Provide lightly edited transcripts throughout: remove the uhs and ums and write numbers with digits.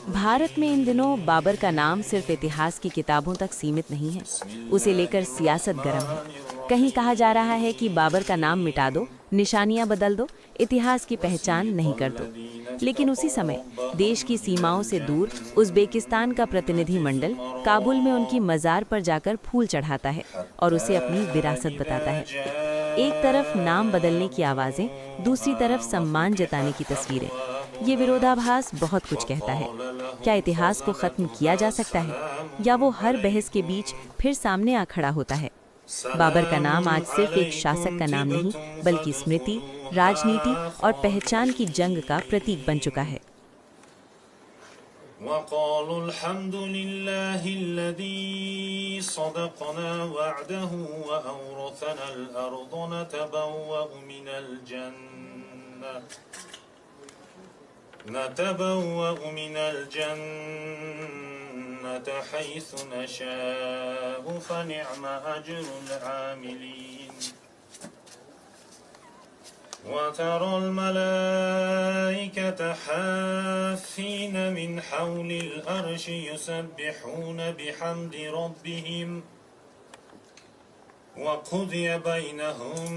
भारत में इन दिनों बाबर का नाम सिर्फ इतिहास की किताबों तक सीमित नहीं है। उसे लेकर सियासत गर्म है। कहीं कहा जा रहा है कि बाबर का नाम मिटा दो, निशानियां बदल दो, इतिहास की पहचान नहीं कर दो। लेकिन उसी समय देश की सीमाओं से दूर उज़्बेकिस्तान का प्रतिनिधिमंडल काबुल में उनकी मज़ार पर जाकर फूल चढ़ाता है और उसे अपनी विरासत बताता है। एक तरफ नाम बदलने की आवाज़ें, दूसरी तरफ सम्मान जताने की तस्वीरें। ये विरोधाभास बहुत कुछ कहता है। क्या इतिहास को खत्म किया जा सकता है, या वो हर बहस के बीच फिर सामने आ खड़ा होता है? बाबर का नाम आज सिर्फ एक शासक का नाम नहीं, बल्कि स्मृति, राजनीति और पहचान की जंग का प्रतीक बन चुका है। وقالوا الحمد لله الذي صدقنا وعده وأورثنا الأرض نتبوأ من الجنة حيث نشاء فنعم أجر العاملين وترى الملائكة حافين من حول الأرش يسبحون بحمد ربهم وقضي بينهم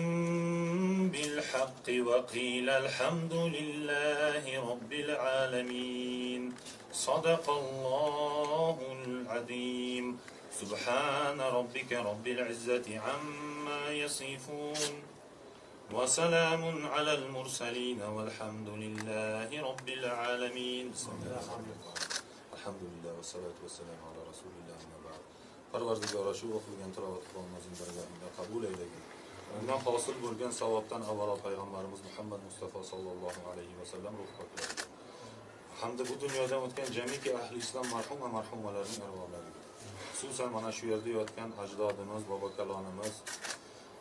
بالحق وقيل الحمد لله رب العالمين صدق الله العظيم سبحان ربك رب العزة عما يصفون وسلام على المرسلين والحمد لله رب العالمين الحمد لله والصلاة والسلام على رسول الله أما بعد Parvardigora shu o'qilgan tilovat qilganimizning bargahida qabul aylagin. Undan hosil bo'lgan savobdan avvalo payg'ambarimiz Muhammad Mustafa sallallohu alayhi va sallam ruh poklariga hamda bu dunyodan o'tgan jamiki ahli islom marhum va marhumalarning arvohlariga, xususan mana shu yerda yotgan ajdodimiz, bobokalonimiz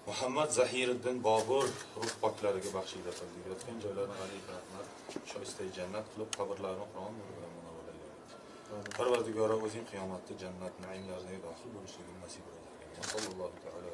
Muhammad Zahiriddin Bobur ruh poklariga baxshida qildik. Yotgan joylarini g'aniy rahmat, shoista jannat qilib, qabrlarini Qur'on nuridan munavvarlaydi. Parvardigora o'zing qiyomatda jannat naimlariga dohil bo'lishligini nasib qilgin. Sallallohu ta'ala